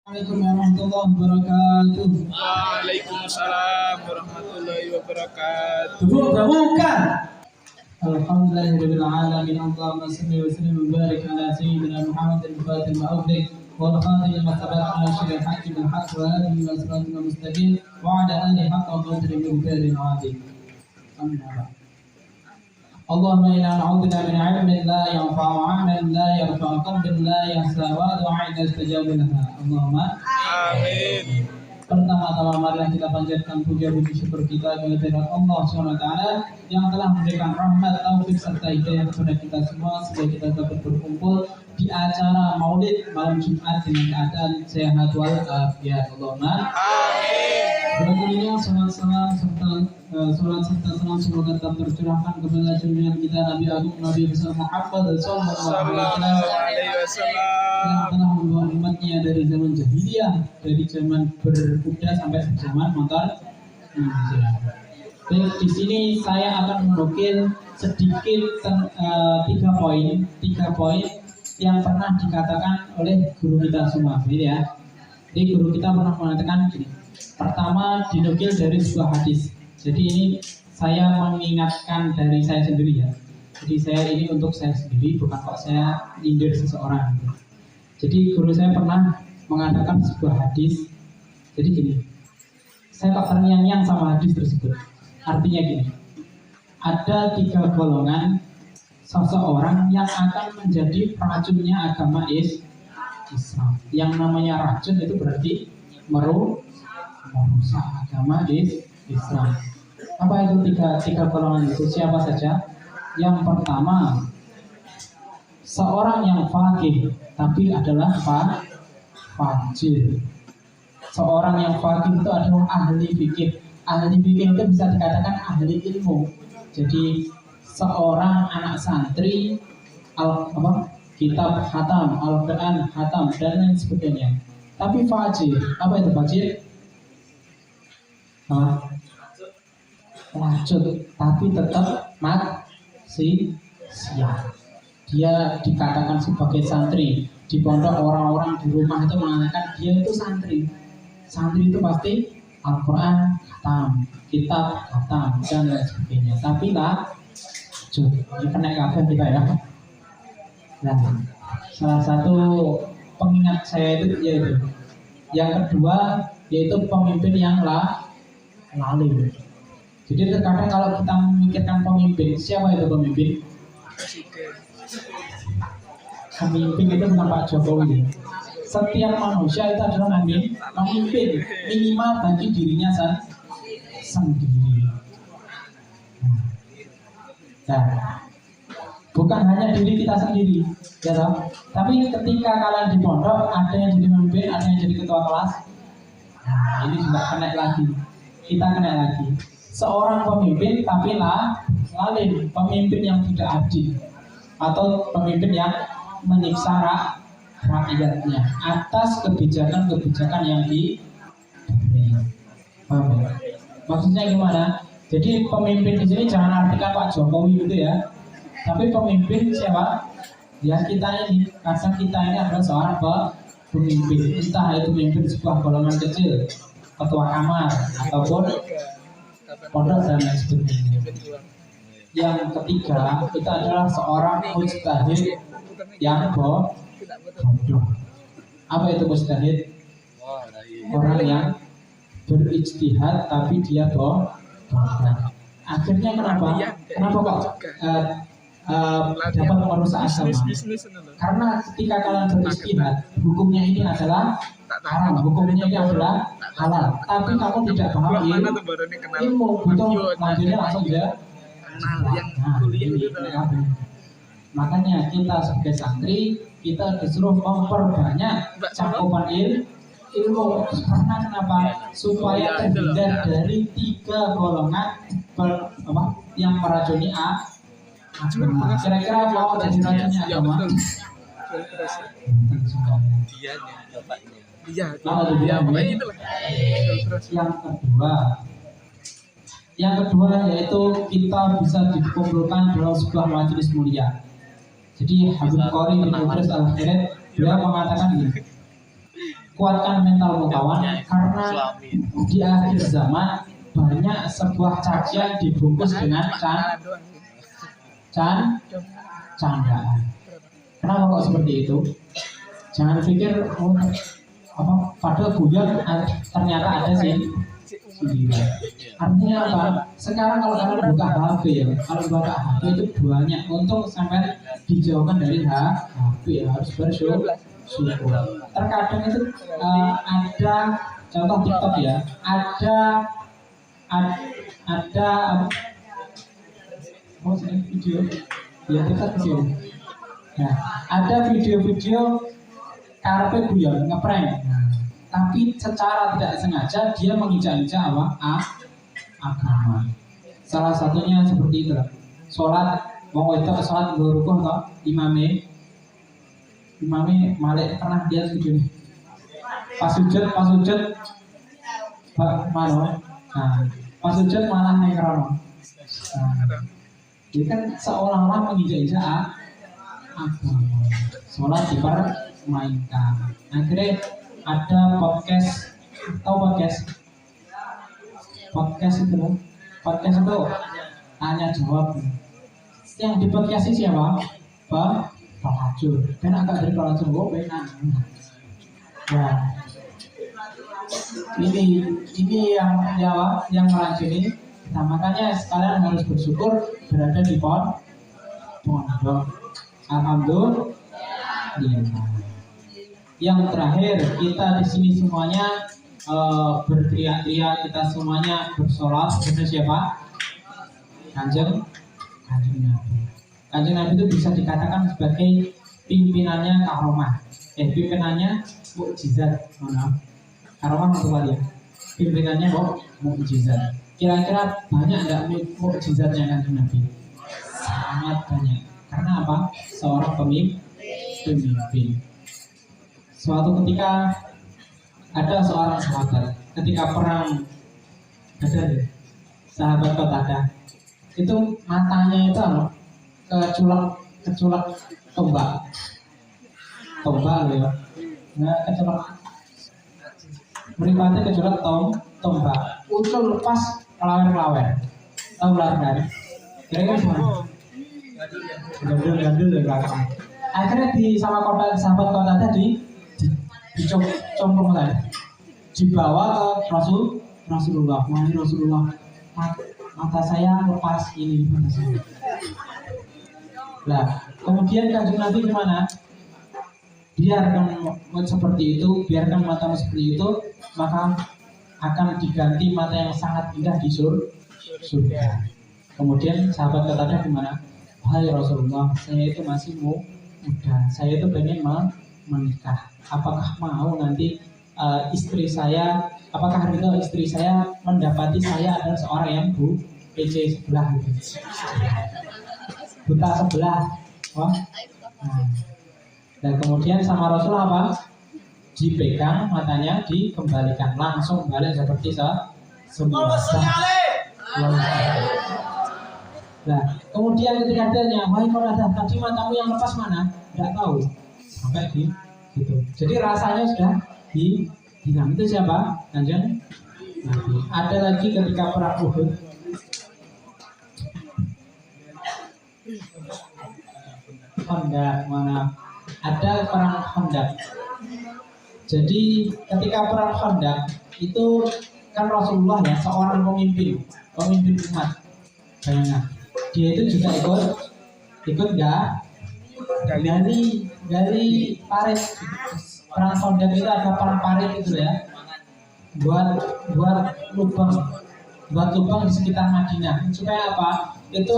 Assalamualaikum warahmatullahi wabarakatuh. Waalaikumsalam warahmatullahi wabarakatuh. Bukan. Alhamdulillahirabbil alamin. Allahumma shalli wa sallim wa barik ala sayyidina Muhammadin fatil ma'udik wal khatim lima sabaqana syiril haqqi bil haqq wa alihi wa sahbihi mustaqim wa ala alihi haqqa qadri min khairin azim. Amin. Allahumma inna na'udzubika min 'ilmin la yanfa'u 'amalan la yarfa'u qalbin la yahsa wa du'a'in istajabu laha. Allahumma Amin. pertama-tama marilah kita panjatkan puja-puji syukur kita kehadirat Allah SWT yang telah memberikan rahmat, taufik serta hidayah kepada kita semua sehingga kita dapat berkumpul di acara Maulid malam Jumat dengan keadaan sehat walafiat. Allahumma berikutnya salam serta salam semoga tetap tercurahkan kepada junjungan kita Nabi Agung Nabi besar Muhammad sallallahu alaihi wasallam yang telah membawa umatnya dari zaman jahiliyah, dari zaman berkuda sampai zaman motor. Baik, di sini saya akan menukil sedikit tiga poin yang pernah dikatakan oleh guru kita semua, ya. Jadi guru kita pernah mengatakan gini. Pertama dinukil dari sebuah hadis. Jadi ini saya mengingatkan dari saya sendiri, ya. Jadi saya ini untuk saya sendiri, bukan kok saya nyindir seseorang. Jadi guru saya pernah mengatakan sebuah hadis. Jadi gini, saya tak terngiang-ngiang sama hadis tersebut. Artinya gini, ada 3 golongan seseorang yang akan menjadi racunnya agama Islam. Yang namanya racun itu berarti merusak agama Islam. Apa itu tiga golongan itu? Siapa saja? Yang pertama, seorang yang faqih tapi adalah fajir. Seorang yang faqih itu adalah ahli fikih. Ahli fikih itu bisa dikatakan ahli ilmu. Jadi seorang anak santri kitab hatam, Al-Quran hatam dan lain sebagainya. Tapi fajir, apa itu fajir? Lanjut, tapi tetap siap. Dia dikatakan sebagai santri di pondok, orang-orang di rumah itu mengatakan dia itu santri. Santri itu pasti Al-Quran khatam, kitab khatam dan lain sebagainya. Tapi ini kena kafe kita, ya. Nah, salah satu pengingat saya itu yaitu yang kedua yaitu pemimpin yang lalim. Jadi terkadang kalau kita memikirkan pemimpin, siapa itu pemimpin? Pemimpin itu bukan Pak Jokowi. Setiap manusia itu adalah memimpin minimal bagi dirinya sendiri. Nah, bukan hanya diri kita sendiri, ya toh? Tapi ketika kalian di pondok ada yang jadi pemimpin, ada yang jadi ketua kelas. Nah, ini juga kena lagi. Kita kena lagi. Seorang pemimpin tapi lalim, pemimpin yang tidak adil atau pemimpin yang menyiksa rakyatnya atas kebijakan-kebijakan yang diberi. Maksudnya gimana? Jadi pemimpin di sini jangan artikan Pak Jokowi gitu, ya. Tapi pemimpin siapa? Ya kita ini, karena kita ini adalah seorang pemimpin. Entah itu pemimpin sebuah golongan kecil, ketua kamar, ataupun pondok dan lain sebagainya. Yang ketiga, kita adalah seorang mujtahid yang bodoh. Apa itu mujtahid? Orang yang berijtihad tapi dia bodoh. Akhirnya kenapa kok dapat merusak agama? Karena ketika kalian berijtihad, hukumnya ini adalah haram, hukumnya ini adalah halal. Tapi kamu tidak paham ilmu, butuh lanjutnya langsung dia. Makanya kita sebagai santri, kita disuruh memperbanyak cakupan ilmu. Karena kenapa? Supaya terhindar dari 3 golongan yang meracuni agama. Kira-kira mau jadi racunnya agama? Yang kedua yaitu kita bisa dikumpulkan dalam sebuah majelis mulia. Jadi Habib Qori bin Idris Al-Khirat beliau mengatakan gini, kuatkan mentalmu kawan, karena di akhir zaman banyak sebuah cacian dibungkus dengan candaan. Kenapa kok seperti itu? Jangan pikir padahal guyon ternyata ada sih. Artinya apa? Sekarang kalau kalian buka HP ya, kalau buka HP itu banyak untuk sampai dijauhkan dari HP ya, harus bersyukur. Terkadang itu ada contoh TikTok ya, ada video ya, TikTok video. Nah, ada video-video karepe guyon ngeprank. Tapi secara tidak sengaja dia menginjak-injak agama. Salah satunya seperti itu. Sholat, mau itu sholat berukuh toh, imame Malik pernah dia video ini. Pas sujud, mana? Nah, pas sujud malah nekrono. Dia kan seolah-olah menginjak-injak agama. Sholat dipermainkan. Akhirnya ada podcast itu loh. Podcast itu tanya jawab. Yang di podcast ini siapa? Pelacur. Kan agak dari pelacur gue benar. Nah, ini yang meracuni. Nah, makanya sekalian harus bersyukur berada di pondok. Alhamdulillah. Yang terakhir, kita di sini semuanya berteriak-teriak, kita semuanya bersolat kepada siapa? Kanjeng Nabi. Kanjeng Nabi itu bisa dikatakan sebagai pimpinannya karomah, pimpinannya mukjizat. Karomah untuk kalian, pimpinannya mukjizat. Kira-kira banyak nggak mukjizatnya Kanjeng Nabi? Sangat banyak. Karena apa? Seorang pemimpin. Suatu ketika ada seorang sahabat ketika perang Badar, sahabat Qatadah itu matanya itu keculak tombak ya, nggak keculak meripatnya keculak tombak, ucul lepas kelawer tahu lah kan? Kira-kira gimana? Gandul ya belakang. Akhirnya sahabat Qatadah tadi dicomprong lagi, dibawa ke Rasulullah. Wahai Rasulullah, mata saya lepas ini mata saya. Lah, kemudian Kanjeng Nabi gimana? Biarkan seperti itu, biarkan matamu seperti itu, maka akan diganti mata yang sangat indah di surga. Kemudian sahabat Qatadah gimana? Wahai Rasulullah, saya itu masih muda, saya itu pengen menikah. Apakah mau nanti istri saya mendapati saya adalah seorang yang PC sebelah gitu. Buta sebelah. Wah. Dan kemudian sama Rasulullah apa? Dipegang matanya, dikembalikan, langsung balik seperti semula. Nah, kemudian ketika ditanya, wahai Qatadah, tadi matamu yang lepas mana? Tidak tahu. Sampai gitu. Jadi rasanya sudah hilang. Itu siapa? Kanjeng Nabi. Ada lagi ketika perang Uhud. Khandaq, mana? Ada perang Khandaq. Jadi ketika perang Khandaq itu kan Rasulullah ya, seorang pemimpin umat. Bayangkan, dia itu juga ikut dari parit. Perang Khandaq itu ada perang parit itu ya, buat lubang di sekitar Madinah. Supaya apa? Itu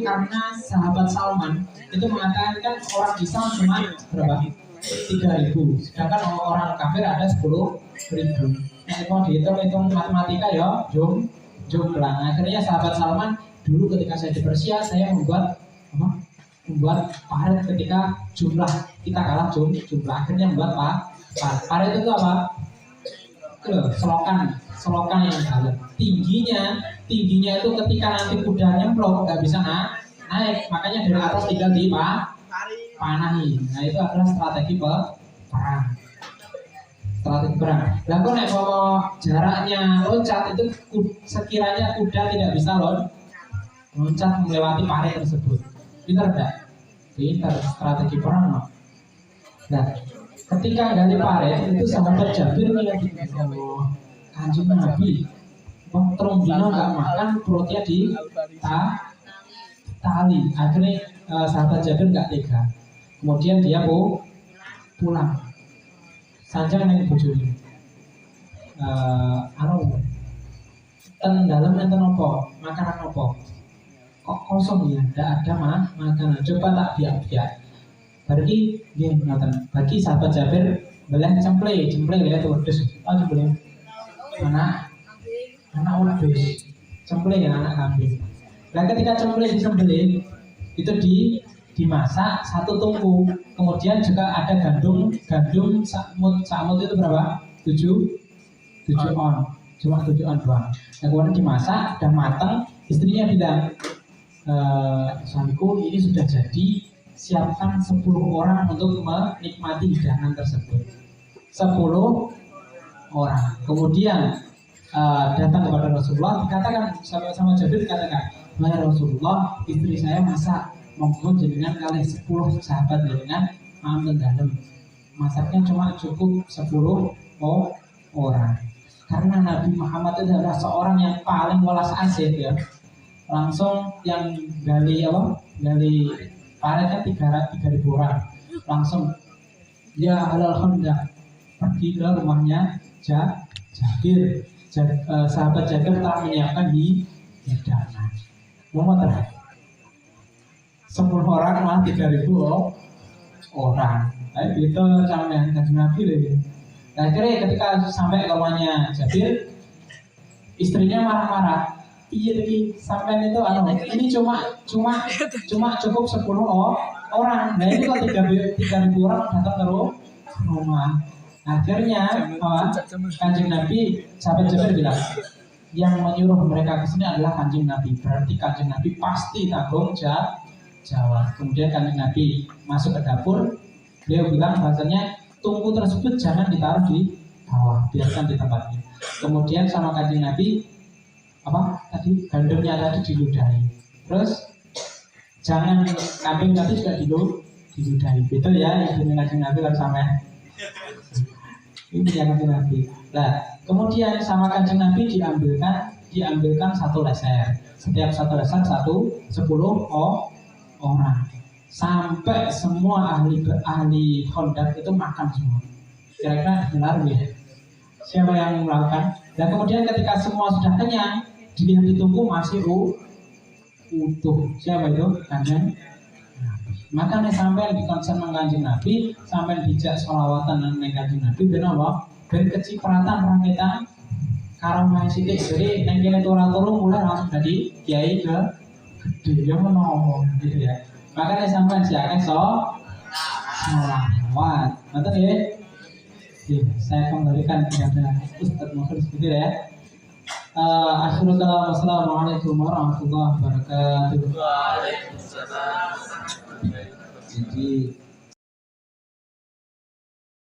karena sahabat Salman itu mengatakan kan orang Islam cuma berapa? 3.000, sedangkan orang kafir ada 10.000. Nah, kalau dihitung matematika ya jumlah. Akhirnya sahabat Salman dulu ketika saya di Persia, saya membuat parit ketika jumlah kita kalah jumlah, akhirnya membuat parit itu apa? Selokan yang dalam. Tingginya itu ketika nanti kuda nyemplung nggak bisa naik, makanya dari atas tinggal dipanahi. Nah, itu adalah strategi perang. strategi perang. Lah kok nek bawa jaraknya loncat itu sekiranya kuda tidak bisa loncat melewati parit tersebut. Pintar enggak? Pintar, strategi perang. No? Nah, ketika gali parit itu sahabat Jabir ingat Kanjeng Nabi wong telung dino nggak makan, perutnya di tali. Akhirnya sahabat Jabir nggak tega. Kemudian dia pulang. Sanjang neng bojone. Ten dalam enten opo, makanan opo. Kok kosong ya, tidak ada makanan. Coba tak biak-biak. Bagi nggih ngoten. Bagi sahabat Jabir belah cemple ya wedhus. Oh cemple. Anak wedhus. Cemple ya anak kambing. Nah ketika cemple disembelih itu dimasak satu tungku, kemudian juga ada gandum samut itu berapa? 7 on, cuma 7 on doang. Nah, kemudian dimasak, udah matang, istrinya bilang, suamiku ini sudah jadi, siapkan 10 orang untuk menikmati hidangan tersebut. 10 orang. Kemudian datang kepada Rasulullah, dikatakan sama Jabir dikatakan, wahai Rasulullah, istri saya masak. Monggo jenengan kali 10 sahabat jenengan ambil dalam. Masaknya cuma cukup 10 orang. Karena Nabi Muhammad itu adalah seorang yang paling welas asih ya. Langsung yang gali parit kan 3.000 orang. Langsung ya halal khandak pergi ke rumahnya Jabir. Sahabat Jabir telah menyiapkan hidangan. Mau terakhir 10 orang malah 3.000 orang. Tapi itu sama yang Kanjeng Nabi lagi. Nah, akhirnya ketika sampai ke rumahnya Jabir, istrinya marah-marah. Iya lagi sampai itu ini cuma cukup 10 orang. Nah ini kalau 3.000 orang datang ke rumah. Akhirnya Kanjeng Nabi, sahabat Jabir bilang, yang menyuruh mereka ke sini adalah Kanjeng Nabi. Berarti Kanjeng Nabi pasti tanggung jawab. Kemudian Kanjeng Nabi masuk ke dapur, beliau bilang bahasanya tungku tersebut jangan ditaruh di bawah, biarkan di tempatnya. Kemudian sama Kanjeng Nabi gandumnya tadi diludahi. Terus jangan kambing tadi juga diludahi. Betul ya, ini Kanjeng Nabi harus sampai. Ini yang Kanjeng Nabi. Nah, kemudian sama Kanjeng Nabi diambilkan satu leser. Setiap satu leser 10 orang. Sampai semua ahli kondak itu makan semua. Kira-kira benar ya? Siapa yang melakukan? Dan kemudian ketika semua sudah kenyang, dilihat di tungku masih utuh. Siapa itu? Kanjeng Nabi. Makanya sampai di konsen Kanjeng Nabi, sampai dijak sholawatan dengan Kanjeng Nabi, benar apa? Ben kecipratan rakyat karomah sidik. Jadi nengkene turun mulai langsung jadi kiai ke gede, dia ngomong gitu ya. Makanya sampai siakan sholawat. Betul ya? Saya kembalikan kepada Ustaz Muhammad seperti ya. Assalamualaikum warahmatullahi wabarakatuh. Waalaikumsalam. Jadi